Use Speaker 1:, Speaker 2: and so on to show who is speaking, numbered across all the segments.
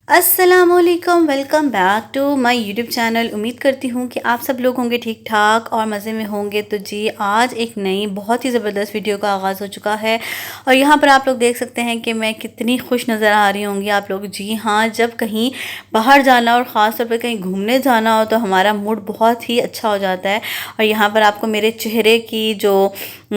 Speaker 1: अस्सलामुअलैकुम, welcome back to my YouTube channel. उम्मीद करती हूँ कि आप सब लोग होंगे ठीक ठाक और मज़े में होंगे। तो जी आज एक नई बहुत ही ज़बरदस्त वीडियो का आगाज़ हो चुका है और यहाँ पर आप लोग देख सकते हैं कि मैं कितनी खुश नज़र आ रही होंगी आप लोग। जी हाँ, जब कहीं बाहर जाना और ख़ास तौर पर कहीं घूमने जाना हो तो हमारा मूड बहुत ही अच्छा हो जाता है। और यहाँ पर आपको मेरे चेहरे की जो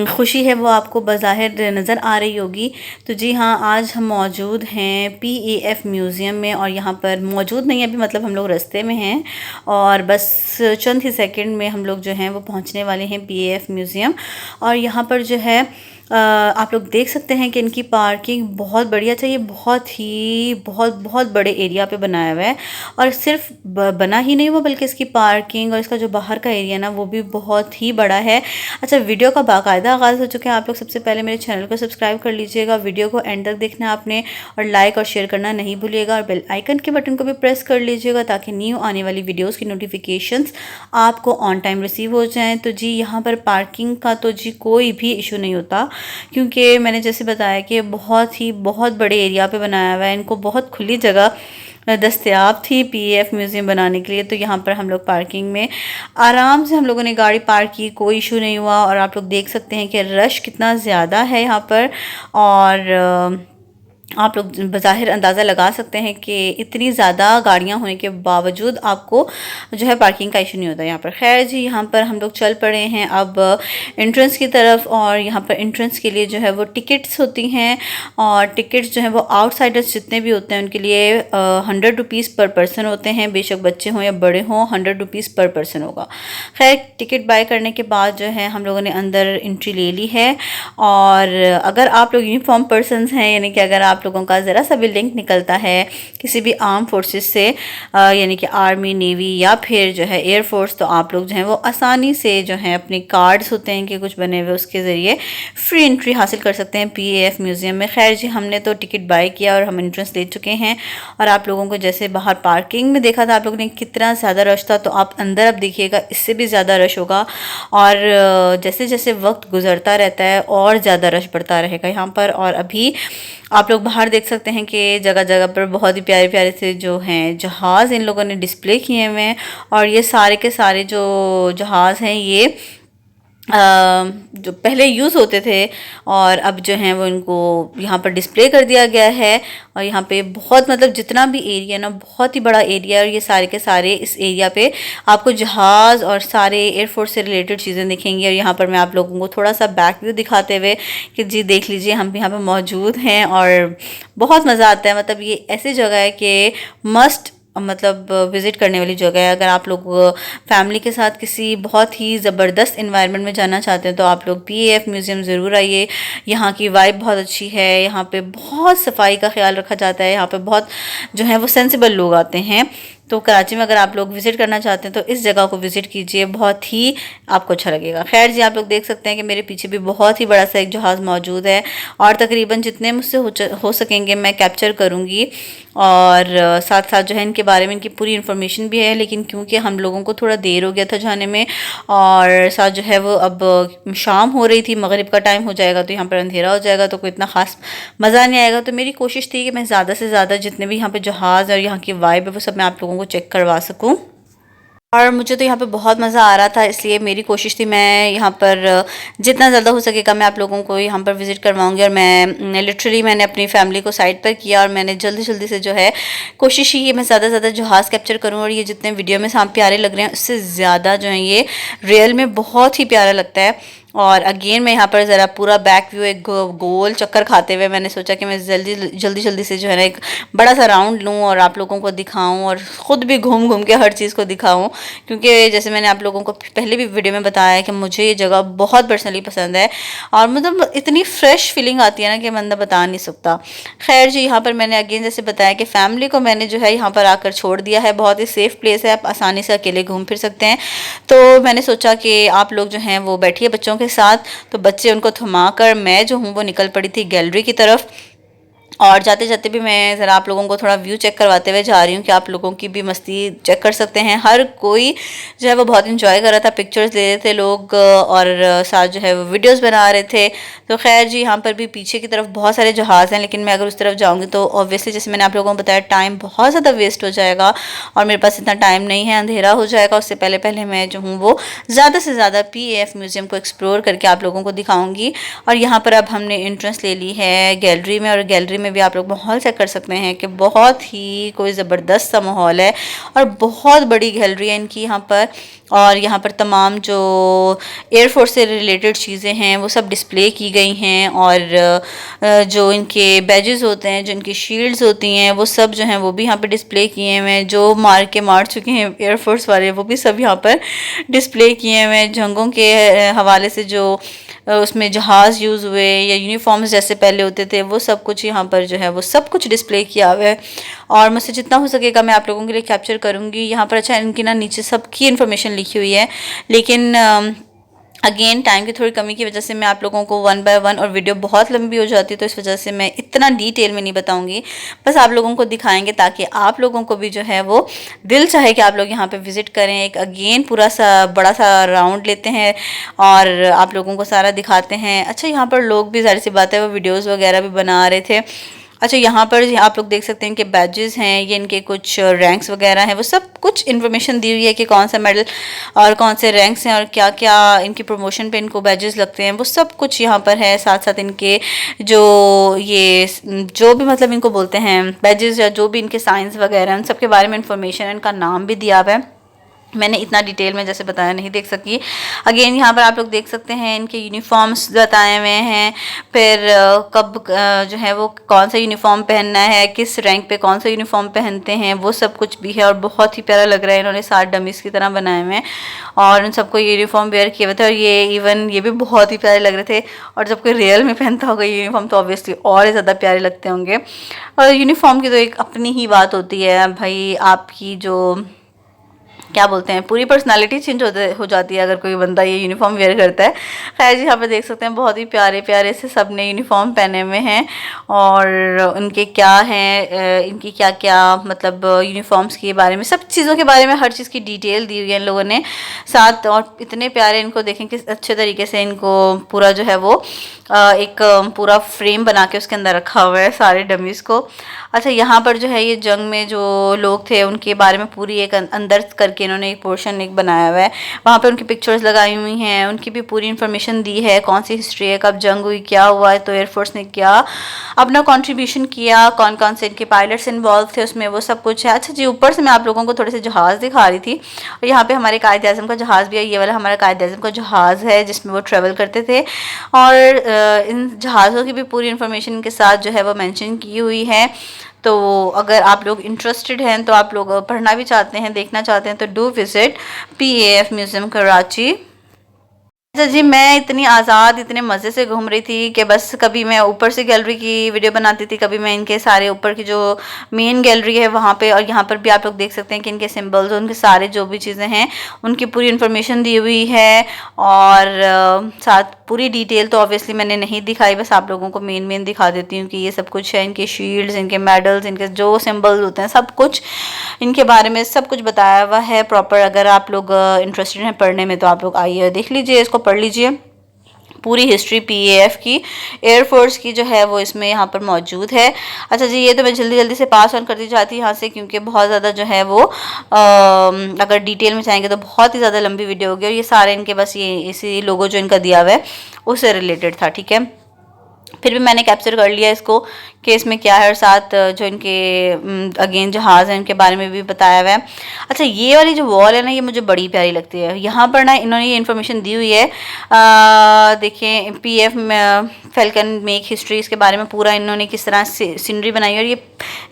Speaker 1: खुशी है वो आपको बज़ाहिर नज़र आ रही होगी। तो जी हाँ, आज हम मौजूद हैं PEF म्यूज़ियम में और यहाँ पर मौजूद नहीं है अभी, मतलब हम लोग रास्ते में हैं और बस चंद ही सेकंड में हम लोग जो हैं वो पहुँचने वाले हैं PEF म्यूज़ियम। और यहाँ पर जो है आप लोग देख सकते हैं कि इनकी पार्किंग बहुत बढ़िया चाहिए, बहुत बड़े एरिया पे बनाया हुआ है। और सिर्फ बना ही नहीं हुआ बल्कि इसकी पार्किंग और इसका जो बाहर का एरिया ना वो भी बहुत ही बड़ा है। अच्छा, वीडियो का बाकायदा आगाज़ हो चुका है। आप लोग सबसे पहले मेरे चैनल को सब्सक्राइब कर लीजिएगा, वीडियो को एंड तक देखना आपने और लाइक और शेयर करना नहीं भूलिएगा और बेल आइकन के बटन को भी प्रेस कर लीजिएगा ताकि न्यू आने वाली वीडियोस की नोटिफिकेशंस आपको ऑन टाइम रिसीव हो जाएं। तो जी यहाँ पर पार्किंग का तो जी कोई भी इशू नहीं होता, क्योंकि मैंने जैसे बताया कि बहुत बड़े एरिया पे बनाया हुआ है। इनको बहुत खुली जगह दस्तयाब थी PEF म्यूज़ियम बनाने के लिए। तो यहाँ पर हम लोग पार्किंग में आराम से हम लोगों ने गाड़ी पार्क की, कोई इशू नहीं हुआ। और आप लोग देख सकते हैं कि रश कितना ज़्यादा है यहाँ पर। और आप लोग बज़ाहिर अंदाज़ा लगा सकते हैं कि इतनी ज़्यादा गाड़ियाँ होने के बावजूद आपको जो है पार्किंग का इशू नहीं होता यहाँ पर। खैर जी, यहाँ पर हम लोग चल पड़े हैं अब एंट्रेंस की तरफ। और यहाँ पर एंट्रेंस के लिए जो है वो टिकट्स होती हैं और टिकट्स जो है वो आउटसाइडर्स जितने भी होते हैं उनके लिए 100 रुपीज़ पर पर्सन होते हैं, बेशक बच्चे हों या बड़े हों, 100 रुपीज़ पर पर्सन होगा। खैर, टिकट बाय करने के बाद जो है हम लोगों ने अंदर एंट्री ले ली है। और अगर आप लोग यूनिफॉर्म पर्सनस हैं, यानी कि अगर आप लोगों का ज़रा सा भी लिंक निकलता है किसी भी आर्म फोर्सेस से, यानी कि आर्मी, नेवी या फिर जो है एयरफोर्स, तो आप लोग जो हैं वो आसानी से जो है अपने कार्ड्स होते हैं कि कुछ बने हुए, उसके ज़रिए फ्री एंट्री हासिल कर सकते हैं PEF म्यूज़ियम में। खैर जी, हमने तो टिकट बाय किया और हम एंट्रेंस ले चुके हैं। और आप लोगों को जैसे बाहर पार्किंग में देखा था आप लोगों ने कितना ज़्यादा रश था, तो आप अंदर अब देखिएगा इससे भी ज़्यादा रश होगा। और जैसे जैसे वक्त गुजरता रहता है और ज़्यादा रश बढ़ता रहेगा यहाँ पर। और अभी आप लोग बाहर देख सकते हैं कि जगह जगह पर बहुत ही प्यारे प्यारे से जो हैं जहाज़ इन लोगों ने डिस्प्ले किए हुए हैं। और ये सारे के सारे जो जहाज़ हैं ये जो पहले यूज़ होते थे और अब जो हैं वो इनको यहाँ पर डिस्प्ले कर दिया गया है। और यहाँ पे बहुत, मतलब जितना भी एरिया ना बहुत ही बड़ा एरिया है और ये सारे के सारे इस एरिया पे आपको जहाज़ और सारे एयरफोर्स से रिलेटेड चीज़ें दिखेंगी। और यहाँ पर मैं आप लोगों को थोड़ा सा बैक व्यू दिखाते हुए कि जी देख लीजिए हम यहाँ पर मौजूद हैं और बहुत मज़ा आता है। मतलब ये ऐसी जगह है कि मस्ट, मतलब विज़िट करने वाली जगह है। अगर आप लोग फैमिली के साथ किसी बहुत ही ज़बरदस्त इन्वायरमेंट में जाना चाहते हैं तो आप लोग PEF म्यूज़ियम ज़रूर आइए। यहाँ की वाइब बहुत अच्छी है, यहाँ पे बहुत सफाई का ख्याल रखा जाता है, यहाँ पे बहुत जो है वो सेंसिबल लोग आते हैं। तो कराची में अगर आप लोग विज़िट करना चाहते हैं तो इस जगह को विज़िट कीजिए, बहुत ही आपको अच्छा लगेगा। खैर जी, आप लोग देख सकते हैं कि मेरे पीछे भी बहुत ही बड़ा सा एक जहाज़ मौजूद है और तकरीबन जितने मुझसे हो सकेंगे मैं कैप्चर करूँगी। और साथ साथ जो है इनके बारे में इनकी पूरी इन्फॉर्मेशन भी है। लेकिन क्योंकि हम लोगों को थोड़ा देर हो गया था जाने में और साथ जो है वो अब शाम हो रही थी, मगरिब का टाइम हो जाएगा तो यहाँ पर अंधेरा हो जाएगा तो कोई इतना ख़ास मज़ा नहीं आएगा। तो मेरी कोशिश थी कि मैं ज़्यादा से ज़्यादा जितने भी यहाँ पे जहाज़ और यहाँ की वाइब है वो सब मैं आप लोगों को चेक करवा सकूँ। और मुझे तो यहाँ पे बहुत मज़ा आ रहा था, इसलिए मेरी कोशिश थी मैं यहाँ पर जितना ज़्यादा हो सकेगा मैं आप लोगों को यहाँ पर विज़िट करवाऊँगी। और मैंने अपनी फैमिली को साइड पर किया और मैंने जल्दी जल्दी से जो है कोशिश की कि मैं ज़्यादा से ज़्यादा जहाज़ कैप्चर करूँ। और ये जितने वीडियो में सामने प्यारे लग रहे हैं उससे ज़्यादा जो है ये रियल में बहुत ही प्यारा लगता है। और अगेन मैं यहाँ पर ज़रा पूरा बैक व्यू एक गोल चक्कर खाते हुए मैंने सोचा कि मैं जल्दी से जो है ना एक बड़ा सा राउंड लूँ और आप लोगों को दिखाऊं और ख़ुद भी घूम घूम के हर चीज़ को दिखाऊं। क्योंकि जैसे मैंने आप लोगों को पहले भी वीडियो में बताया है कि मुझे ये जगह बहुत पर्सनली पसंद है और मतलब इतनी फ़्रेश फीलिंग आती है ना कि बंदा बता नहीं सकता। खैर जी, यहाँ पर मैंने अगेन जैसे बताया कि फ़ैमिली को मैंने जो है यहाँ पर आकर छोड़ दिया है। बहुत ही सेफ़ प्लेस है, आप आसानी से अकेले घूम फिर सकते हैं। तो मैंने सोचा कि आप लोग जो हैं वो बैठिए बच्चों के साथ। तो बच्चे उनको थमा कर मैं जो हूँ वो निकल पड़ी थी गैलरी की तरफ। और जाते जाते भी मैं ज़रा आप लोगों को थोड़ा व्यू चेक करवाते हुए जा रही हूँ कि आप लोगों की भी मस्ती चेक कर सकते हैं। हर कोई जो है वो बहुत इंजॉय कर रहा था, पिक्चर्स ले रहे थे लोग और साथ जो है वो वीडियोस बना रहे थे। तो खैर जी, यहाँ पर भी पीछे की तरफ बहुत सारे जहाज़ हैं, लेकिन मैं अगर उस तरफ जाऊँगी तो ऑब्वियसली जैसे मैंने आप लोगों को बताया टाइम बहुत ज़्यादा वेस्ट हो जाएगा और मेरे पास इतना टाइम नहीं है, अंधेरा हो जाएगा। उससे पहले पहले मैं जो हूँ वो ज़्यादा से ज़्यादा PAF म्यूज़ियम को एक्सप्लोर करके आप लोगों को दिखाऊँगी। और यहाँ पर अब हमने एंट्रेंस ले ली है गैलरी में, और गैलरी में भी आप लोग माहौल चेक कर सकते हैं कि बहुत ही कोई ज़बरदस्त सा माहौल है और बहुत बड़ी गैलरी है इनकी यहाँ पर। और यहाँ पर तमाम जो एयरफोर्स से रिलेटेड चीज़ें हैं वो सब डिस्प्ले की गई हैं, और जो इनके बैजेस होते हैं, जो इनकी शील्ड्स होती हैं, वो सब जो हैं वो भी यहाँ पे डिस्प्ले किए हुए हैं। जो मार चुके हैं एयरफोर्स वाले वो भी सब यहाँ पर डिस्प्ले किए हुए हैं। जंगों के हवाले से जो उसमें जहाज़ यूज़ हुए या यूनिफॉर्म्स जैसे पहले होते थे, वो सब कुछ यहाँ पर जो है वो सब कुछ डिस्प्ले किया हुआ है। और मुझसे जितना हो सकेगा मैं आप लोगों के लिए कैप्चर करूँगी यहाँ पर। अच्छा, इनकी ना नीचे सबकी इन्फॉर्मेशन लिखी हुई है, लेकिन अगेन टाइम की थोड़ी कमी की वजह से मैं आप लोगों को 1 बाय 1, और वीडियो बहुत लंबी हो जाती है तो इस वजह से मैं इतना डिटेल में नहीं बताऊंगी। बस आप लोगों को दिखाएंगे ताकि आप लोगों को भी जो है वो दिल चाहे कि आप लोग यहाँ पे विज़िट करें। एक अगेन पूरा सा बड़ा सा राउंड लेते हैं और आप लोगों को सारा दिखाते हैं। अच्छा, यहाँ पर लोग भी, ज़ाहिर सी बात है, वो वीडियोज़ वगैरह भी बना रहे थे। अच्छा, यहाँ पर आप लोग देख सकते हैं कि बैजेस हैं, ये इनके कुछ रैंक्स वगैरह हैं, वो सब कुछ इन्फॉर्मेशन दी हुई है कि कौन सा मेडल और कौन से रैंक्स हैं और क्या क्या इनकी प्रमोशन पे इनको बैजेस लगते हैं, वो सब कुछ यहाँ पर है। साथ साथ इनके जो ये जो भी मतलब इनको बोलते हैं बैजेस या जो भी इनके साइंस वगैरह, उन सब के बारे में इंफॉर्मेशन, इनका नाम भी दिया हुआ है। मैंने इतना डिटेल में जैसे बताया नहीं देख सकी। अगेन यहाँ पर आप लोग देख सकते हैं इनके यूनिफॉर्म्स बताए हुए हैं, फिर कब जो है वो कौन सा यूनिफॉर्म पहनना है, किस रैंक पे कौन सा यूनिफॉर्म पहनते हैं, वो सब कुछ भी है। और बहुत ही प्यारा लग रहा है, इन्होंने 7 डमीज़ की तरह बनाए हुए हैं और उन सबको यूनिफॉर्म वेयर किए हुए थे, और ये भी बहुत ही प्यारे लग रहे थे। और जब कोई रियल में पहनता होगा यूनिफॉर्म तो ऑब्वियसली और ज़्यादा प्यारे लगते होंगे। और यूनिफॉर्म की तो एक अपनी ही बात होती है भाई, आपकी जो क्या बोलते हैं पूरी पर्सनालिटी चेंज हो जाती है अगर कोई बंदा ये यूनिफॉर्म वेयर करता है। खैर जी, यहाँ पे देख सकते हैं बहुत ही प्यारे प्यारे से सब ने यूनिफॉर्म पहने हुए हैं, और उनके क्या हैं, इनकी क्या क्या मतलब यूनिफॉर्म्स के बारे में, सब चीज़ों के बारे में हर चीज़ की डिटेल दी हुई है इन लोगों ने साथ। और इतने प्यारे इनको देखें किस अच्छे तरीके से इनको पूरा जो है वो एक पूरा फ्रेम बना के उसके अंदर रखा हुआ है सारे डमीज़ को। अच्छा, यहाँ पर जो है ये जंग में जो लोग थे उनके बारे में पूरी एक अंदर करके इन्होंने एक पोर्शन एक बनाया हुआ है, वहाँ पे उनकी पिक्चर्स लगाई हुई हैं, उनकी भी पूरी इन्फॉर्मेशन दी है, कौन सी हिस्ट्री है, कब जंग हुई, क्या हुआ है, तो एयरफोर्स ने क्या अपना कंट्रीब्यूशन किया, कौन कौन से इनके पायलट्स इन्वॉल्व थे उसमें, वो सब कुछ है। अच्छा जी, ऊपर से मैं आप लोगों को थोड़े से जहाज़ दिखा रही थी, और यहाँ पे हमारे कायद आज़म का जहाज़ भी है। ये वाला हमारा कायद आज़म का जहाज़ है जिसमें वो ट्रेवल करते थे, और इन जहाज़ों की भी पूरी इन्फॉर्मेशन इनके साथ जो है वो मेंशन की हुई है। तो अगर आप लोग इंटरेस्टेड हैं, तो आप लोग पढ़ना भी चाहते हैं, देखना चाहते हैं, तो do visit PAF museum Karachi. अच्छा जी, मैं इतनी आज़ाद इतने मज़े से घूम रही थी कि बस कभी मैं ऊपर से गैलरी की वीडियो बनाती थी, कभी मैं इनके सारे ऊपर की जो मेन गैलरी है वहाँ पे, और यहाँ पर भी आप लोग देख सकते हैं कि इनके सिंबल्स, उनके सारे जो भी चीज़ें हैं उनकी पूरी इन्फॉर्मेशन दी हुई है। और साथ पूरी डिटेल तो ऑब्वियसली मैंने नहीं दिखाई, बस आप लोगों को मेन दिखा देती हूँ कि ये सब कुछ है। इनके शील्ड्स, इनके मेडल्स, इनके जो सिम्बल्स होते हैं, सब कुछ इनके बारे में सब कुछ बताया हुआ है प्रॉपर। अगर आप लोग इंटरेस्टेड हैं पढ़ने में तो आप लोग आइए, देख लीजिए, इसको पढ़ लीजिए। पूरी हिस्ट्री PAF की, एयरफोर्स की जो है वो इसमें यहाँ पर मौजूद है। अच्छा जी, ये तो मैं जल्दी से पास ऑन करती जाती यहाँ से, क्योंकि बहुत ज़्यादा जो है वो अगर डिटेल में चाहेंगे तो बहुत ही ज़्यादा लंबी वीडियो होगी, और ये सारे इनके बस ये इसी लोगो जो इनका दिया हुआ है उससे रिलेटेड था, ठीक है। फिर भी मैंने कैप्चर कर लिया इसको कि इसमें क्या है, और साथ जो इनके अगेन जहाज़ हैं उनके बारे में भी बताया हुआ है। अच्छा, ये वाली जो वॉल है ना, ये मुझे बड़ी प्यारी लगती है। यहाँ पर ना इन्होंने ये इन्फॉर्मेशन दी हुई है, देखें PAF फैल्कन मेक हिस्ट्री, इसके बारे में पूरा इन्होंने किस तरह से सीनरी बनाई है, और ये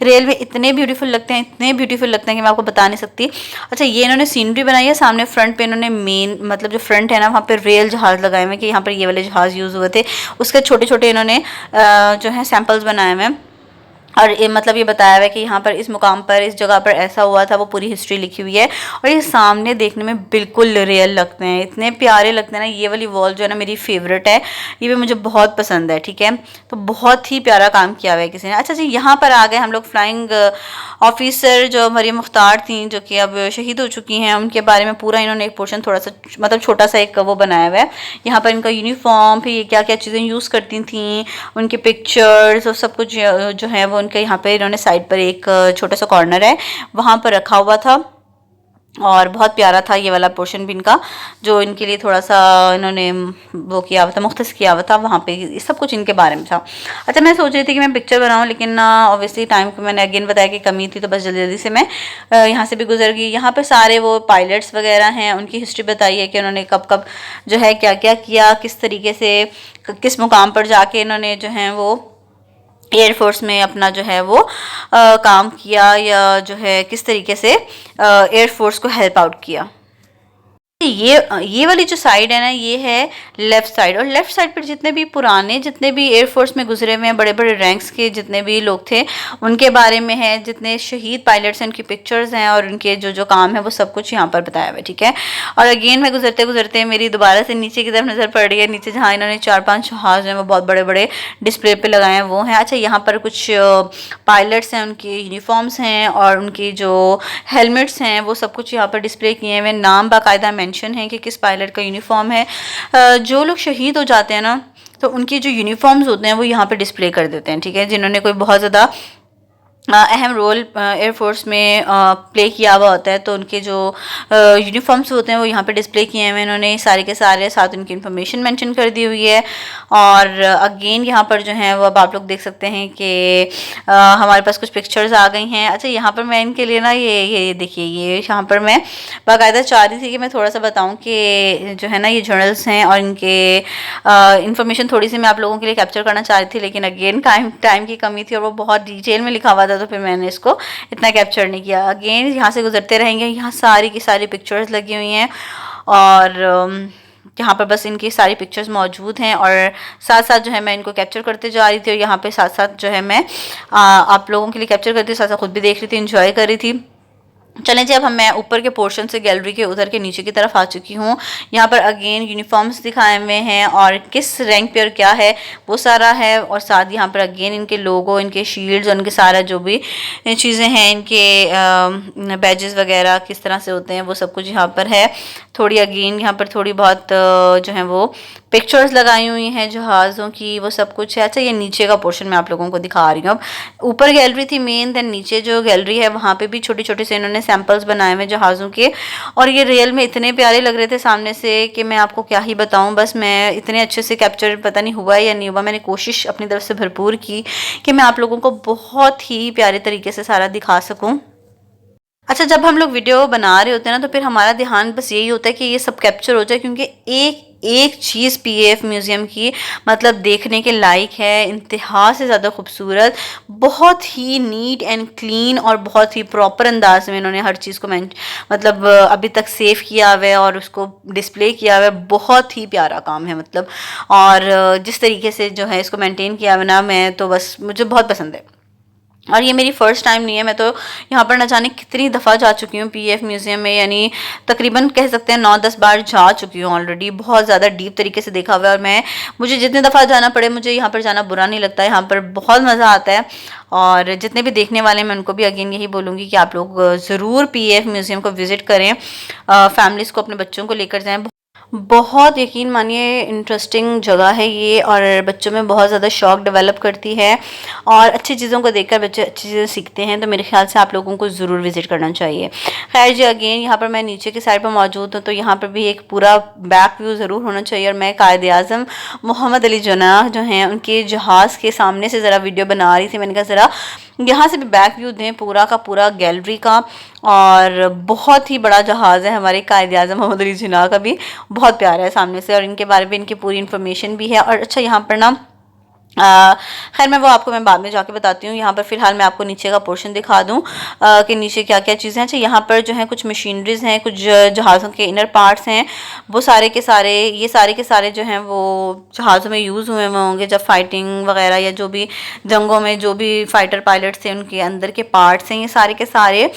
Speaker 1: रेलवे इतने ब्यूटीफुल लगते हैं, इतने ब्यूटीफुल लगते हैं कि मैं आपको बता नहीं सकती। अच्छा, ये इन्होंने सीनरी बनाई है, सामने फ्रंट पे इन्होंने मेन मतलब जो फ्रंट है ना वहाँ पे रेल जहाज़ लगाए हुए हैं कि यहाँ पर ये वाले जहाज़ यूज़ हुए थे, उसके छोटे छोटे इन्होंने जो है सैम्पल्स बनाए हुए हैं। और ये मतलब ये बताया हुआ है कि यहाँ पर इस मुकाम पर इस जगह पर ऐसा हुआ था, वो पूरी हिस्ट्री लिखी हुई है। और ये सामने देखने में बिल्कुल रियल लगते हैं, इतने प्यारे लगते हैं ना। ये वाली वॉल जो है ना मेरी फेवरेट है, ये भी मुझे बहुत पसंद है। ठीक है, तो बहुत ही प्यारा काम किया हुआ है किसी ने। अच्छा जी, यहाँ पर आ गए हम लोग फ्लाइंग ऑफिसर जो मरियम मुख्तार थी, जो कि अब शहीद हो चुकी हैं, उनके बारे में पूरा इन्होंने एक पोर्शन थोड़ा सा मतलब छोटा सा एक वो बनाया हुआ है। यहाँ पर इनका यूनिफॉर्म, फिर ये क्या क्या चीज़ें यूज़ करती थी, उनके पिक्चर्स और सब कुछ जो है वो उनके यहाँ पे इन्होंने साइड पर एक छोटा सा कॉर्नर है वहाँ पर रखा हुआ था। और बहुत प्यारा था ये वाला पोर्शन भी इनका, जो इनके लिए थोड़ा सा इन्होंने वो किया हुआ था, मुख्तस किया हुआ था, वहाँ पे सब कुछ इनके बारे में था। अच्छा, मैं सोच रही थी कि मैं पिक्चर बनाऊँ, लेकिन ऑब्वियसली टाइम को मैंने अगेन बताया कि कमी थी, तो बस जल्दी जल्दी से मैं यहाँ से भी गुजर गई। यहाँ पर सारे वो पायलट्स वगैरह हैं, उनकी हिस्ट्री बताई है कि उन्होंने कब कब जो है क्या क्या किया, किस तरीके से किस मुकाम पर जाके इन्होंने जो है वो एयरफोर्स में अपना जो है वो काम किया, या जो है किस तरीके से एयरफोर्स को हेल्प आउट किया। ये वाली जो साइड है ना, ये है लेफ़्ट साइड। और लेफ़्ट साइड पर जितने भी पुराने, जितने भी एयरफोर्स में गुजरे हुए हैं, बड़े बड़े रैंक्स के जितने भी लोग थे, उनके बारे में है। जितने शहीद पायलट्स हैं उनकी पिक्चर्स हैं, और उनके जो जो काम है वो सब कुछ यहाँ पर बताया हुआ है। ठीक है, और अगेन मैं गुजरते गुजरते मेरी दोबारा से नीचे की तरफ नज़र पड़ रही है। नीचे जहाँ इन्होंने 4-5 जहाज हैं वो बहुत बड़े बड़े डिस्प्ले पे लगाए हैं, वो हैं। अच्छा, यहाँ पर कुछ पायलट्स हैं, उनके यूनिफॉर्म्स हैं और उनकी जो हेलमेट्स हैं वो सब कुछ यहाँ पर डिस्प्ले किए हुए। नाम बाकायदा मेंशन है कि किस पायलट का यूनिफॉर्म है। जो लोग शहीद हो जाते हैं ना, तो उनके जो यूनिफॉर्म्स होते हैं वो यहाँ पे डिस्प्ले कर देते हैं। ठीक है, जिन्होंने कोई बहुत ज़्यादा अहम रोल एयरफोर्स में प्ले किया हुआ होता है, तो उनके जो यूनिफॉर्म्स होते हैं वो यहाँ पे डिस्प्ले किए हुए हैं इन्होंने सारे के सारे, साथ उनकी इन्फॉर्मेशन मेंशन कर दी हुई है। और अगेन यहाँ पर जो है वो अब आप लोग देख सकते हैं कि हमारे पास कुछ पिक्चर्स आ गई हैं। अच्छा, यहाँ पर मैं इनके लिए ना ये देखिए, ये यहाँ पर मैं बाकायदा चाह रही थी कि मैं थोड़ा सा बताऊँ कि जो है ना ये जर्नल्स हैं, और इनके इन्फॉर्मेशन थोड़ी सी मैं आप लोगों के लिए कैप्चर करना चाह रही थी, लेकिन अगेन टाइम की कमी थी और वो बहुत डिटेल में लिखा हुआ था, तो फिर मैंने इसको इतना कैप्चर नहीं किया। अगेन यहाँ से गुजरते रहेंगे, यहाँ सारी की सारी पिक्चर्स लगी हुई हैं, और यहाँ पर बस इनकी सारी पिक्चर्स मौजूद हैं, और साथ साथ जो है मैं इनको कैप्चर करते जा रही थी, और यहाँ पे साथ साथ जो है मैं आप लोगों के लिए कैप्चर करती थी, साथ साथ खुद भी देख रही थी, इंजॉय कर रही थी। चलें जी, अब मैं ऊपर के पोर्शन से गैलरी के उधर के नीचे की तरफ आ चुकी हूँ। यहाँ पर अगेन यूनिफॉर्म्स दिखाए हुए हैं, और किस रैंक पर क्या है वो सारा है, और साथ यहाँ पर अगेन इनके लोगो, इनके शील्ड्स, उनके सारा जो भी चीज़ें हैं, इनके बैजेस वगैरह किस तरह से होते हैं वो सब कुछ यहाँ पर है। थोड़ी अगेन यहाँ पर थोड़ी बहुत जो है वो पिक्चर्स लगाई हुई हैं जहाज़ों की, वो सब कुछ है। अच्छा, ये नीचे का पोर्शन मैं आप लोगों को दिखा रही हूँ। अब ऊपर गैलरी थी मेन, देन नीचे जो गैलरी है वहाँ पे भी छोटे छोटे से इन्होंने सैंपल्स बनाए हुए जहाज़ों के, और ये रियल में इतने प्यारे लग रहे थे सामने से कि मैं आपको क्या ही बताऊँ। बस मैं इतने अच्छे से कैप्चर पता नहीं हुआ या नहीं हुआ, मैंने कोशिश अपनी तरफ से भरपूर की कि मैं आप लोगों को बहुत ही प्यारे तरीके से सारा दिखा सकूँ। अच्छा, जब हम लोग वीडियो बना रहे होते हैं ना, तो फिर हमारा ध्यान बस यही होता है कि ये सब कैप्चर हो जाए, क्योंकि एक एक चीज़ पीएएफ म्यूज़ियम की मतलब देखने के लायक है, इंतहा से ज़्यादा खूबसूरत, बहुत ही नीट एंड क्लीन, और बहुत ही प्रॉपर अंदाज में इन्होंने हर चीज़ को मतलब अभी तक सेव किया हुआ है और उसको डिस्प्ले किया हुआ है। बहुत ही प्यारा काम है मतलब, और जिस तरीके से जो है इसको मेंटेन किया हुआ ना, मैं तो बस मुझे बहुत पसंद है। और ये मेरी फ़र्स्ट टाइम नहीं है, मैं तो यहाँ पर न जाने कितनी दफ़ा जा चुकी हूँ पीएएफ म्यूज़ियम में, यानी तकरीबन कह सकते हैं 9-10 बार जा चुकी हूँ ऑलरेडी। बहुत ज़्यादा डीप तरीके से देखा हुआ है, और मुझे जितनी दफ़ा जाना पड़े मुझे यहाँ पर जाना बुरा नहीं लगता है। यहाँ पर बहुत मज़ा आता है, और जितने भी देखने वाले हैं मैं उनको भी अगेन यही बोलूँगी कि आप लोग ज़रूर पीएएफ म्यूज़ियम को विज़िट करें, फैमिलीज़ को, अपने बच्चों को लेकर जाएँ। बहुत यकीन मानिए इंटरेस्टिंग जगह है ये, और बच्चों में बहुत ज़्यादा शौक़ डेवलप करती है, और अच्छी चीज़ों को देखकर बच्चे अच्छी चीज़ें सीखते हैं। तो मेरे ख्याल से आप लोगों को ज़रूर विज़िट करना चाहिए। खैर जी, अगेन यहाँ पर मैं नीचे की साइड पर मौजूद हूँ, तो यहाँ पर भी एक पूरा बैक व्यू ज़रूर होना चाहिए, और मैं कायद-ए-आज़म मोहम्मद अली जिन्नाह जो हैं उनके जहाज़ के सामने से ज़रा वीडियो बना रही थी। मैंने कहा ज़रा यहाँ से भी बैक व्यू दें पूरा का पूरा गैलरी का, और बहुत ही बड़ा जहाज़ है हमारे कायद-ए-आज़म मोहम्मद अली जिन्नाह का भी, बहुत प्यारा है सामने से, और इनके बारे में इनकी पूरी इन्फॉर्मेशन भी है। और अच्छा, यहाँ पर ना खैर मैं वो आपको मैं बाद में जाके बताती हूँ। यहाँ पर फ़िलहाल मैं आपको नीचे का पोर्शन दिखा दूँ कि नीचे क्या क्या चीज़ें हैं। अच्छा, यहाँ पर जो है कुछ मशीनरीज़ हैं, कुछ जहाज़ों के इनर पार्ट्स हैं, वो सारे के सारे, ये सारे के सारे जो हैं वो जहाज़ों में यूज़ हुए होंगे जब फाइटिंग वगैरह या जो भी जंगों में जो भी फाइटर पायलट्स थे उनके अंदर के पार्ट्स हैं ये सारे के सारे,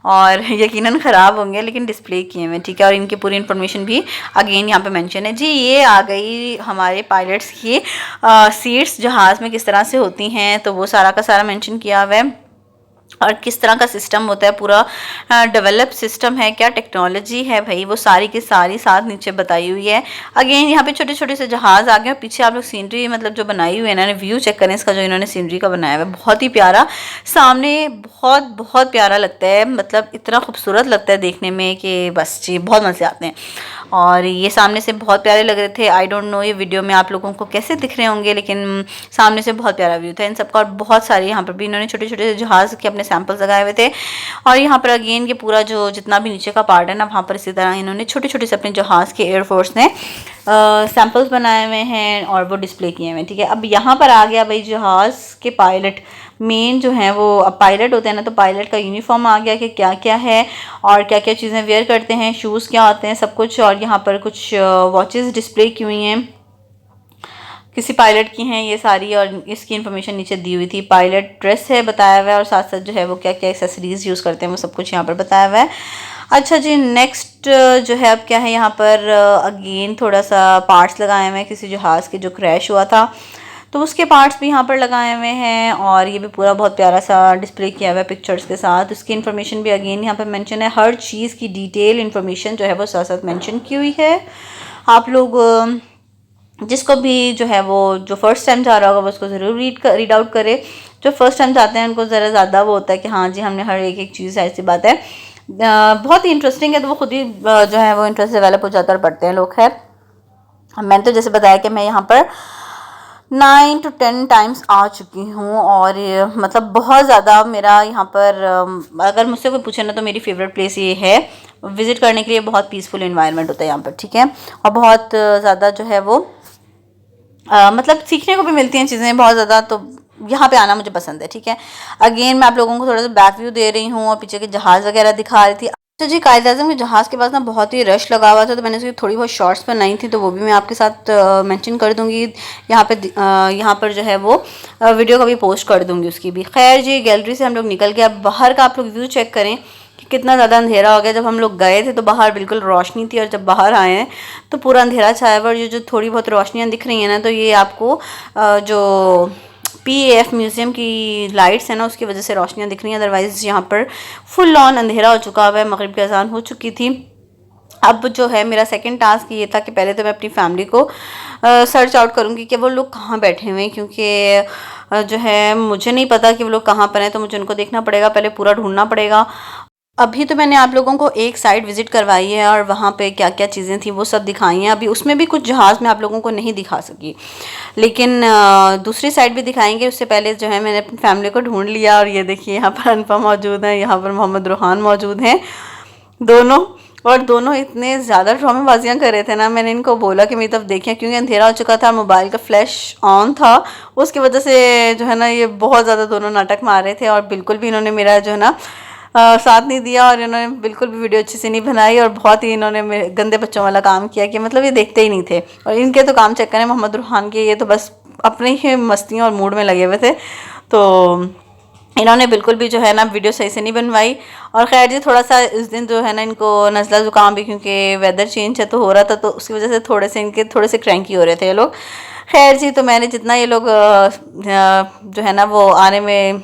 Speaker 1: और यकीनन ख़राब होंगे लेकिन डिस्प्ले किए हुए, ठीक है। और इनकी पूरी इन्फॉर्मेशन भी अगेन यहाँ पे मेंशन है जी। ये आ गई हमारे पायलट्स की सीट्स जहाज़ में किस तरह से होती हैं, तो वो सारा का सारा मेंशन किया हुआ है, और किस तरह का सिस्टम होता है, पूरा डेवलप सिस्टम है, क्या टेक्नोलॉजी है भाई, वो सारी की सारी साथ नीचे बताई हुई है। अगेन यहाँ पे छोटे छोटे से जहाज़ आ गए, और पीछे आप लोग सीनरी मतलब जो बनाई हुई है ना, व्यू चेक करें इसका, जो इन्होंने सीनरी का बनाया हुआ है बहुत ही प्यारा, सामने बहुत बहुत प्यारा लगता है, मतलब इतना खूबसूरत लगता है देखने में कि बस जी बहुत मज़े आते हैं। और ये सामने से बहुत प्यारे लग रहे थे। आई डोंट नो ये वीडियो में आप लोगों को कैसे दिख रहे होंगे, लेकिन सामने से बहुत प्यारा व्यू था इन सबका। और बहुत सारे यहाँ पर भी इन्होंने छोटे छोटे जहाज़ के अपने सैंपल्स लगाए हुए थे। और यहाँ पर अगेन ये पूरा जो जितना भी नीचे का पार्ट है ना, वहाँ पर इसी तरह इन्होंने छोटे छोटे से अपने जहाज़ के एयरफोर्स ने सैंपल्स बनाए हुए हैं और वो डिस्प्ले किए हुए हैं, ठीक है। अब यहाँ पर आ गया भाई जहाज़ के पायलट, मेन जो है वो, अब पायलट होते हैं ना, तो पायलट का यूनिफॉर्म आ गया कि क्या क्या है और क्या क्या चीज़ें वेयर करते हैं, शूज़ क्या होते हैं, सब कुछ। और यहाँ पर कुछ वॉचेस डिस्प्ले की हुई हैं, किसी पायलट की हैं ये सारी, और इसकी इन्फॉर्मेशन नीचे दी हुई थी। पायलट ड्रेस है बताया हुआ है, और साथ साथ जो है वो क्या क्या एक्सेसरीज़ यूज़ करते हैं वो सब कुछ यहाँ पर बताया हुआ है। अच्छा जी, नेक्स्ट जो है अब क्या है, यहाँ पर अगेन थोड़ा सा पार्ट्स लगाए हुए हैं किसी जहाज़ के जो क्रैश हुआ था, तो उसके पार्ट्स भी यहाँ पर लगाए हुए हैं। और ये भी पूरा बहुत प्यारा सा डिस्प्ले किया हुआ है पिक्चर्स के साथ। उसकी इन्फॉर्मेशन भी अगेन यहाँ पर मेंशन है, हर चीज़ की डिटेल इन्फॉर्मेशन जो है वो साथ साथ मेंशन की हुई है। आप लोग जिसको भी जो है वो जो फर्स्ट टाइम जा रहा होगा वो उसको ज़रूर रीड आउट करे। जो फर्स्ट टाइम जाते हैं उनको ज़रा ज़्यादा वो होता है कि हाँ जी हमने हर एक एक चीज़, ऐसी बात है बहुत ही इंटरेस्टिंग है, तो वो खुद ही जो है वो इंटरेस्ट डेवलप हो जाता है और पढ़ते हैं लोग। खैर मैंने तो जैसे बताया कि मैं यहाँ पर 9 to 10 टाइम्स आ चुकी हूँ, और मतलब बहुत ज़्यादा मेरा यहाँ पर अगर मुझसे कोई पूछे ना तो मेरी फेवरेट प्लेस ये है विज़िट करने के लिए। बहुत पीसफुल एनवायरनमेंट होता है यहाँ पर, ठीक है। और बहुत ज़्यादा जो है वो मतलब सीखने को भी मिलती हैं चीज़ें बहुत ज़्यादा, तो यहाँ पे आना मुझे पसंद है, ठीक है। अगेन मैं आप लोगों को थोड़ा सा बैक व्यू दे रही हूँ और पीछे के जहाज़ वगैरह दिखा रही थी। तो जी कायद-ए-आज़म के जहाज़ के पास ना बहुत ही रश लगा हुआ था, तो मैंने उसकी थोड़ी बहुत शॉर्ट्स बनाई थी, तो वो भी मैं आपके साथ मेंशन कर दूंगी यहाँ पर जो है वो वीडियो का भी पोस्ट कर दूंगी उसकी भी। खैर जी, गैलरी से हम लोग निकल के अब बाहर का आप लोग व्यू चेक करें कि कितना ज़्यादा अंधेरा हो गया। जब हम लोग गए थे तो बाहर बिल्कुल रोशनी थी, और जब बाहर आए हैं तो पूरा अंधेरा छाया हुआ। और जो थोड़ी बहुत रोशनियाँ दिख रही हैं ना, तो ये आपको जो PAF म्यूज़ियम की लाइट्स है ना उसकी वजह से रोशनियाँ दिख रही हैं, अदरवाइज़ यहाँ पर फुल ऑन अंधेरा हो चुका हुआ है, मगरिब की अज़ान हो चुकी थी। अब जो है मेरा सेकंड टास्क ये था कि पहले तो मैं अपनी फैमिली को सर्च आउट करूँगी कि वो लोग कहाँ बैठे हुए हैं, क्योंकि जो है मुझे नहीं पता कि वो लोग कहाँ पर हैं, तो मुझे उनको देखना पड़ेगा, पहले पूरा ढूंढना पड़ेगा। अभी तो मैंने आप लोगों को एक साइड विज़िट करवाई है और वहाँ पे क्या क्या चीज़ें थी वो सब दिखाई हैं। अभी उसमें भी कुछ जहाज़ मैं आप लोगों को नहीं दिखा सकी, लेकिन दूसरी साइड भी दिखाएंगे। उससे पहले जो है मैंने अपनी फैमिली को ढूंढ लिया, और ये देखिए यहाँ पर अनुपम मौजूद हैं, यहाँ पर मोहम्मद रुहान मौजूद हैं दोनों। और दोनों इतने ज़्यादा ड्रामेबाजियाँ कर रहे थे ना, मैंने इनको बोला कि मेरी तरफ देखें, क्योंकि अंधेरा हो चुका था, मोबाइल का फ्लैश ऑन था, उसकी वजह से जो है ना ये बहुत ज़्यादा दोनों नाटक मार रहे थे। और बिल्कुल भी इन्होंने मेरा जो है ना साथ नहीं दिया, और इन्होंने बिल्कुल भी वीडियो अच्छी से नहीं बनाई, और बहुत ही इन्होंने गंदे बच्चों वाला काम किया कि मतलब ये देखते ही नहीं थे। और इनके तो काम चेक करें मोहम्मद रुहान के, ये तो बस अपनी ही मस्तियों और मूड में लगे हुए थे, तो इन्होंने बिल्कुल भी जो है ना वीडियो सही से नहीं बनवाई। और खैर जी, थोड़ा सा इस दिन जो है ना इनको नज़ला ज़ुकाम भी, क्योंकि वेदर चेंज है तो हो रहा था, तो उसकी वजह से इनके थोड़े से क्रैंकी हो रहे थे ये लोग। खैर जी, तो मैंने जितना ये लोग जो है ना वो आने में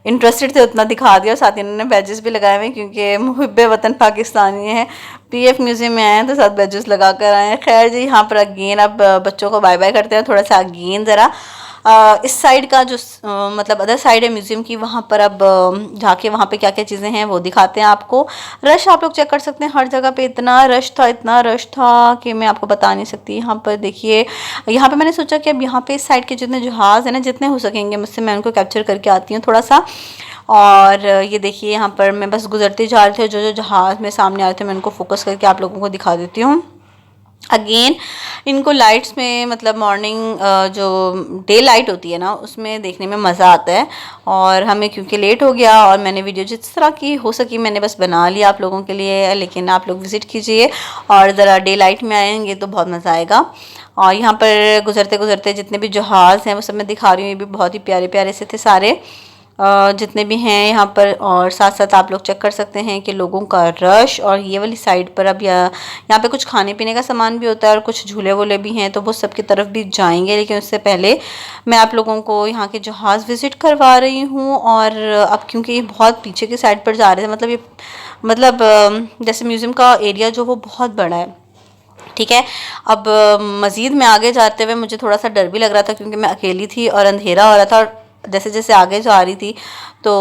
Speaker 1: इंटरेस्टेड थे उतना दिखा दिया। और साथ ही इन्होंने बैजेस भी लगाए हुए हैं, क्योंकि मुहिब्बे वतन पाकिस्तानी हैं, PF म्यूज़ियम में आए हैं तो साथ बैजेस लगा कर आए हैं। खैर जी, यहाँ पर अगेन अब बच्चों को बाय बाय करते हैं। थोड़ा सा अगेन ज़रा इस साइड का जो मतलब अदर साइड है म्यूज़ियम की, वहाँ पर अब जाके वहाँ पे क्या क्या चीज़ें हैं वो दिखाते हैं आपको। रश आप लोग चेक कर सकते हैं, हर जगह पे इतना रश था कि मैं आपको बता नहीं सकती। यहाँ पर देखिए, यहाँ पे मैंने सोचा कि अब यहाँ पे इस साइड के जितने जहाज़ हैं ना, जितने हो सकेंगे मुझसे मैं उनको कैप्चर करके आती हूँ थोड़ा सा। और ये देखिए यहाँ पर मैं बस गुजरते जा रहे थे, जो जो जहाज़ में सामने आ रहे थे मैं उनको फोकस करके आप लोगों को दिखा देती हूँ। अगेन इनको लाइट्स में मतलब मॉर्निंग जो डे लाइट होती है ना उसमें देखने में मज़ा आता है। और हमें क्योंकि लेट हो गया और मैंने वीडियो जिस तरह की हो सकी मैंने बस बना लिया आप लोगों के लिए, लेकिन आप लोग विज़िट कीजिए और ज़रा डे लाइट में आएंगे तो बहुत मज़ा आएगा। और यहाँ पर गुज़रते गुज़रते जितने भी जहाज़ हैं वो सब मैं दिखा रही हूँ, ये भी बहुत ही प्यारे प्यारे से थे सारे जितने भी हैं यहाँ पर। और साथ साथ आप लोग चेक कर सकते हैं कि लोगों का रश। और ये वाली साइड पर अब यहाँ पे कुछ खाने पीने का सामान भी होता है और कुछ झूले वूले भी हैं, तो वो सब की तरफ भी जाएंगे। लेकिन उससे पहले मैं आप लोगों को यहाँ के जहाज़ विज़िट करवा रही हूँ। और अब क्योंकि ये बहुत पीछे की साइड पर जा रहे थे, मतलब ये मतलब जैसे म्यूज़ियम का एरिया जो वो बहुत बड़ा है, ठीक है। अब मज़ीद में आगे जाते हुए मुझे थोड़ा सा डर भी लग रहा था क्योंकि मैं अकेली थी और अंधेरा हो रहा था। और जैसे जैसे आगे जा रही थी तो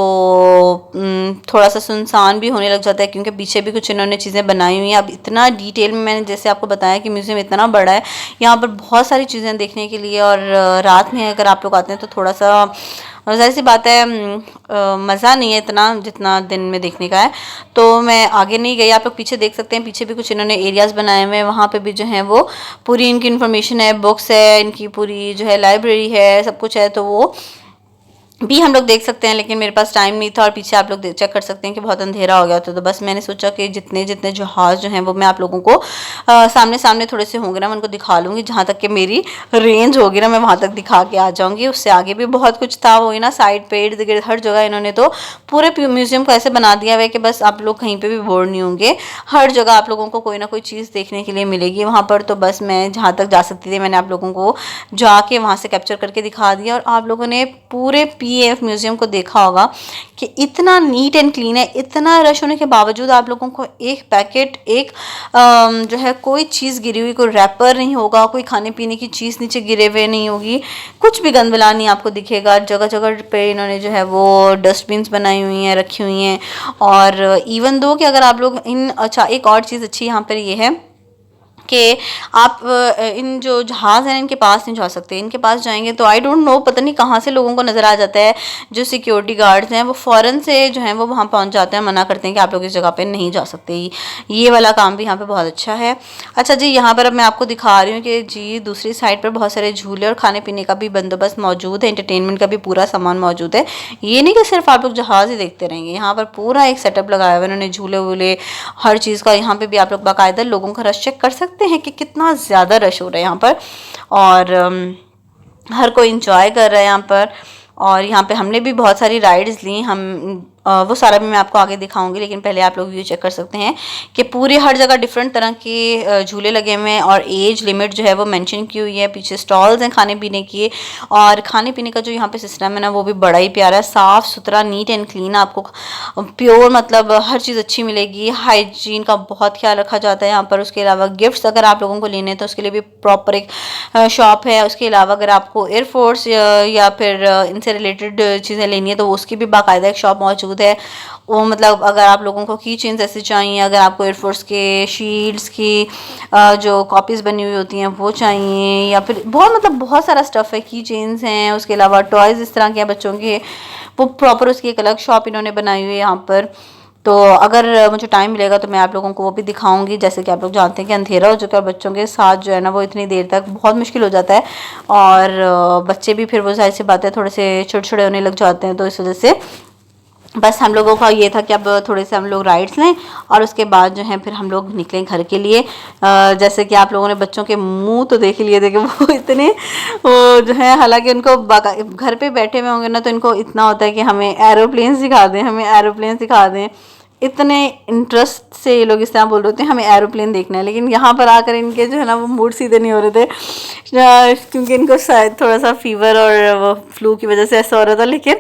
Speaker 1: थोड़ा सा सुनसान भी होने लग जाता है क्योंकि पीछे भी कुछ इन्होंने चीज़ें बनाई हुई हैं। अब इतना डिटेल में मैंने जैसे आपको बताया कि म्यूज़ियम इतना बड़ा है, यहाँ पर बहुत सारी चीज़ें देखने के लिए। और रात में अगर आप लोग आते हैं तो थोड़ा सा जाहिर सी बात है मज़ा नहीं है इतना जितना दिन में देखने का है। तो मैं आगे नहीं गई, आप लोग पीछे देख सकते हैं, पीछे भी कुछ इन्होंने एरियाज़ बनाए हुए हैं, वहाँ पे भी जो है वो पूरी इनकी इन्फॉर्मेशन है, बुक्स है, इनकी पूरी जो है लाइब्रेरी है, सब कुछ है, तो वो भी हम लोग देख सकते हैं। लेकिन मेरे पास टाइम नहीं था और पीछे आप लोग चेक कर सकते हैं कि बहुत अंधेरा हो गया था। तो बस मैंने सोचा कि जितने जितने जहाज़ जो हैं वो मैं आप लोगों को सामने सामने थोड़े से होंगे ना मैं उनको दिखा लूँगी, जहाँ तक कि मेरी रेंज होगी ना मैं वहाँ तक दिखा के आ जाऊँगी। उससे आगे भी बहुत कुछ था, वही ना साइड पे इर्द गिर्द हर जगह इन्होंने तो पूरे म्यूज़ियम को ऐसे बना दिया हुआ है कि बस आप लोग कहीं पर भी बोर नहीं होंगे। हर जगह आप लोगों को कोई ना कोई चीज़ देखने के लिए मिलेगी वहाँ पर। तो बस मैं जहाँ तक जा सकती थी मैंने आप लोगों को जाके वहाँ से कैप्चर करके दिखा दिया। और आप लोगों ने पूरे PAF म्यूज़ियम को देखा होगा कि इतना नीट एंड क्लीन है। इतना रश होने के बावजूद आप लोगों को एक पैकेट एक जो है कोई चीज़ गिरी हुई, कोई रैपर नहीं होगा, कोई खाने पीने की चीज़ नीचे गिरे हुए नहीं होगी, कुछ भी गंदबला नहीं आपको दिखेगा। जगह जगह पे इन्होंने जो है वो डस्टबिन्स बनाई हुई हैं, रखी हुई हैं। और इवन दो कि अगर आप लोग अच्छा एक और चीज़ अच्छी यहाँ पर ये है कि आप इन जो जहाज़ हैं इनके पास नहीं जा सकते। इनके पास जाएंगे तो आई डोंट नो पता नहीं कहाँ से लोगों को नज़र आ जाता है, जो सिक्योरिटी गार्ड्स हैं वो फ़ौरन से जो हैं वो वहाँ पहुँच जाते हैं, मना करते हैं कि आप लोग इस जगह पे नहीं जा सकते। ये वाला काम भी यहाँ पे बहुत अच्छा है। अच्छा जी, यहाँ पर अब मैं आपको दिखा रही हूँ कि जी दूसरी साइड पर बहुत सारे झूले और खाने पीने का भी बंदोबस्त मौजूद है, एंटरटेनमेंट का भी पूरा सामान मौजूद है। ये नहीं कि सिर्फ आप लोग जहाज़ ही देखते रहेंगे, यहाँ पर पूरा एक सेटअप लगाया हुआ है उन्होंने, झूले वूले हर चीज़ का। यहाँ पे भी आप लोग बाकायदा लोगों का रश चेक कर सकते हैं कि कितना ज़्यादा रश हो रहा है यहाँ पर। और हर कोई इंजॉय कर रहा है यहाँ पर। और यहाँ पे हमने भी बहुत सारी राइड्स ली, हम वो सारा भी मैं आपको आगे दिखाऊंगी। लेकिन पहले आप लोग व्यू चेक कर सकते हैं कि पूरे हर जगह डिफरेंट तरह के झूले लगे हुए हैं और एज लिमिट जो है वो मेंशन की हुई है। पीछे स्टॉल्स हैं खाने पीने की, और खाने पीने का जो यहाँ पे सिस्टम है ना वो भी बड़ा ही प्यारा है, साफ़ सुथरा, नीट एंड क्लीन। आपको प्योर मतलब हर चीज़ अच्छी मिलेगी, हाइजीन का बहुत ख्याल रखा जाता है यहाँ पर। उसके अलावा गिफ्ट्स अगर आप लोगों को लेने हैं तो उसके लिए भी प्रॉपर एक शॉप है। उसके अलावा अगर आपको एयरफोर्स या फिर इनसे रिलेटेड चीज़ें लेनी है तो उसकी भी बाकायदा एक शॉप मौजूद है। वो मतलब अगर आप लोगों को की चेन्स ऐसे चाहिए, अगर आपको एयरफोर्स के शील्ड्स की जो कॉपीज़ बनी हुई होती हैं वो चाहिए, या फिर बहुत मतलब बहुत सारा स्टफ़ है, की चेन्स हैं। उसके अलावा टॉयज़ इस तरह के हैं बच्चों के, वो प्रॉपर उसकी एक अलग शॉप इन्होंने बनाई हुई है यहाँ पर। तो अगर मुझे टाइम मिलेगा तो मैं आप लोगों को वो भी दिखाऊंगी। जैसे कि आप लोग जानते हैं कि अंधेरा हो चुका है, बच्चों के साथ जो है ना वो इतनी देर तक बहुत मुश्किल हो जाता है। और बच्चे भी फिर वो जाहिर सी बात है थोड़े से चिड़चिड़े होने लग जाते हैं। तो इस वजह से बस हम लोगों का ये था कि अब थोड़े से हम लोग राइड्स लें और उसके बाद जो है फिर हम लोग निकलें घर के लिए। जैसे कि आप लोगों ने बच्चों के मुंह तो देख लिए थे कि वो इतने वो जो है, हालांकि उनको घर पे बैठे हुए होंगे ना तो इनको इतना होता है कि हमें एरोप्लेन सिखा दें, हमें एरोप्लेन सिखा दें। इतने इंटरेस्ट से ये लोग इस तरह बोल रहे थे हमें एरोप्लेन देखना है। लेकिन यहाँ पर आकर इनके जो है ना वो मूड सीधे नहीं हो रहे थे, क्योंकि इनको शायद थोड़ा सा फीवर और वो फ्लू की वजह से ऐसा हो रहा था। लेकिन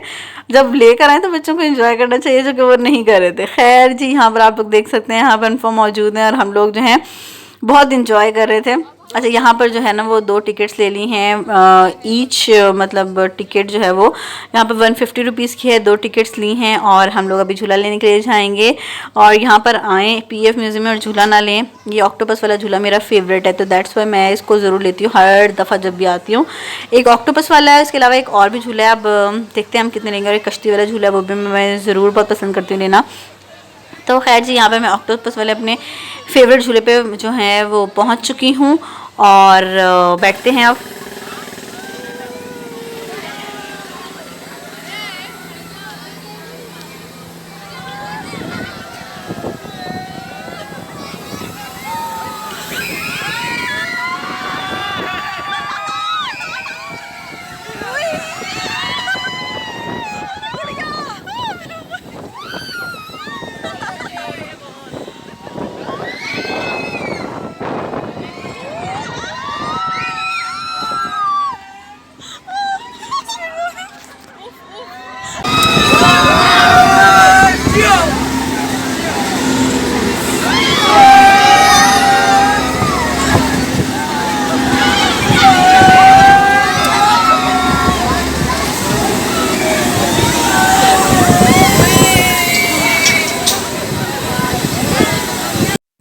Speaker 1: जब लेकर आए तो बच्चों को एंजॉय करना चाहिए, जो कि वो नहीं कर रहे थे। खैर जी, यहाँ पर आप लोग देख सकते हैं यहाँ पर इन्फो मौजूद हैं और हम लोग जो हैं बहुत इंजॉय कर रहे थे। अच्छा, यहाँ पर जो है ना वो 2 टिकट्स ले ली हैं ईच, मतलब टिकट जो है वो यहाँ पर 150 रुपीज़ की है, 2 टिकट्स ली हैं। और हम लोग अभी झूला लेने के लिए जाएंगे। और यहाँ पर आएँ PF म्यूज़ियम में और झूला ना लें, ये ऑक्टोपस वाला झूला मेरा फेवरेट है, तो दैट्स वाई मैं इसको ज़रूर लेती हूँ हर दफ़ा जब भी आती हूँ। एक ऑक्टोपस वाला है, इसके अलावा एक और भी झूला है, अब देखते हैं हम कितने लेंगे। और एक कश्ती वाला झूला है, वो भी मैं ज़रूर बहुत पसंद करती हूँ लेना। तो खैर जी, यहाँ पे मैं ऑक्टोपस वाले अपने फेवरेट झूले पे जो है वो पहुँच चुकी हूँ और बैठते हैं अब।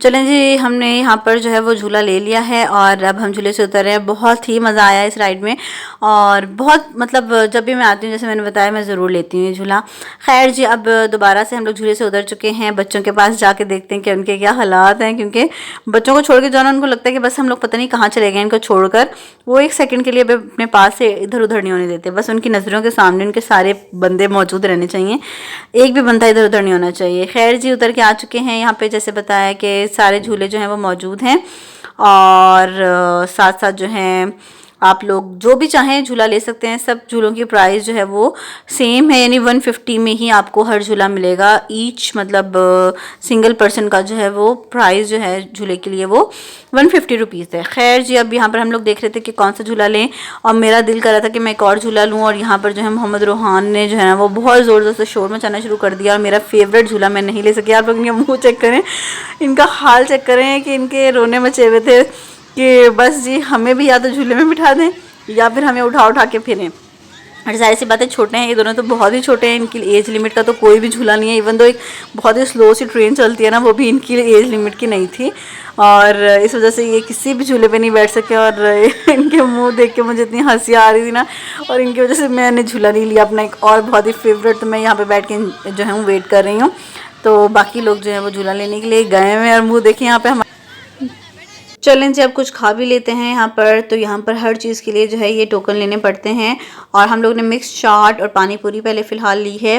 Speaker 1: चलें जी, हमने यहाँ पर जो है वो झूला ले लिया है और अब हम झूले से उतर रहे हैं। बहुत ही मज़ा आया इस राइड में और बहुत मतलब जब भी मैं आती हूँ, जैसे मैंने बताया, मैं ज़रूर लेती हूँ ये झूला। खैर जी, अब दोबारा से हम लोग झूले से उतर चुके हैं। बच्चों के पास जाके देखते हैं कि उनके क्या हालात हैं, क्योंकि बच्चों को छोड़ के जाना उनको लगता है कि बस हम लोग पता नहीं कहाँ चले गए इनको छोड़कर। वो एक सेकंड के लिए अपने पास से इधर उधर नहीं होने देते। बस उनकी नज़रों के सामने उनके सारे बंदे मौजूद रहने चाहिए, एक भी बंदा इधर उधर नहीं होना चाहिए। खैर जी, उतर के आ चुके हैं। यहाँ पे जैसे बताया कि सारे झूले जो हैं वो मौजूद हैं और साथ साथ जो हैं आप लोग जो भी चाहें झूला ले सकते हैं। सब झूलों की प्राइस जो है वो सेम है, यानी 150 में ही आपको हर झूला मिलेगा ईच, मतलब सिंगल पर्सन का जो है वो प्राइस जो है झूले के लिए वो 150 रुपीज़ है। खैर जी, अब यहाँ पर हम लोग देख रहे थे कि कौन सा झूला लें और मेरा दिल कर रहा था कि मैं एक और झूला लूँ, और यहाँ पर जो है मोहम्मद रोहान ने जो है ना वो बहुत ज़ोर ज़ोर से शोर मचाना शुरू कर दिया और मेरा फेवरेट झूला मैं नहीं ले सकी। आप लोग इनका मुँह चेक करें, इनका हाल चेक करें कि इनके रोने मचे हुए थे कि बस जी हमें भी या तो झूले में बिठा दें या फिर हमें उठा उठा के फिरें। और जाहिर सी बातें, छोटे हैं ये दोनों तो बहुत ही छोटे हैं, इनकी एज लिमिट का तो कोई भी झूला नहीं है। इवन दो एक बहुत ही स्लो सी ट्रेन चलती है ना, वो भी इनकी एज लिमिट की नहीं थी और इस वजह से ये किसी भी झूले पे नहीं बैठ सके। और इनके मुंह देख के मुझे इतनी हंसी आ रही थी ना, और इनकी वजह से मैंने झूला नहीं लिया अपना एक और बहुत ही फेवरेट। तो मैं यहाँ पर बैठ के जो है वेट कर रही हूँ, तो बाकी लोग जो है वो झूला लेने के लिए गए हुए हैं और मुँह देखिए यहाँ पर। चलें जी, अब कुछ खा भी लेते हैं यहाँ पर। तो यहाँ पर हर चीज़ के लिए जो है ये टोकन लेने पड़ते हैं और हम लोग ने मिक्स चाट और पानी पूरी पहले फ़िलहाल ली है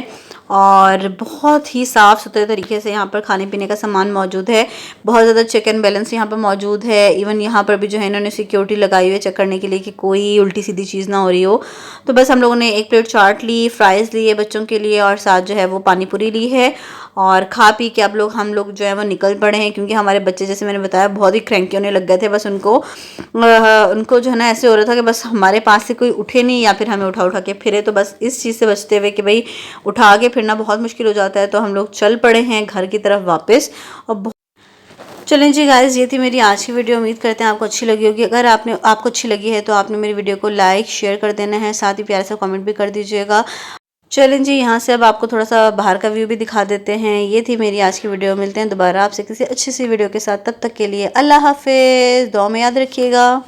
Speaker 1: और बहुत ही साफ़ सुथरे तरीके से यहाँ पर खाने पीने का सामान मौजूद है। बहुत ज़्यादा चेक एंड बैलेंस यहाँ पर मौजूद है। इवन यहाँ पर भी जो है इन्होंने सिक्योरिटी लगाई हुई है चेक करने के लिए कि कोई उल्टी सीधी चीज़ ना हो रही हो। तो बस हम लोगों ने एक प्लेट चाट ली, फ्राइज़ लिए बच्चों के लिए और साथ जो है वो पानी पूरी ली है और खा पी के अब हम लोग जो है वो निकल पड़े हैं, क्योंकि हमारे बच्चे, जैसे मैंने बताया, बहुत ही क्रैंकी होने लग गए थे। बस उनको जो है ना ऐसे हो रहा था कि बस हमारे पास से कोई उठे नहीं या फिर हमें उठा उठा के फिरे। तो बस इस चीज़ से बचते हुए कि भाई उठा के फिरना बहुत मुश्किल हो जाता है, तो हम लोग चल पड़े हैं घर की तरफ वापस। और चलें जी गाइस, ये थी मेरी आज की वीडियो। उम्मीद करते हैं आपको अच्छी लगी होगी। अगर आपको अच्छी लगी है तो आपने मेरी वीडियो को लाइक शेयर कर देना है, साथ ही प्यारे से कमेंट भी कर दीजिएगा। चलें जी, यहाँ से अब आपको थोड़ा सा बाहर का व्यू भी दिखा देते हैं। ये थी मेरी आज की वीडियो। मिलते हैं दोबारा आपसे किसी अच्छी सी वीडियो के साथ। तब तक के लिए अल्लाह हाफिज़, दुआ में याद रखिएगा।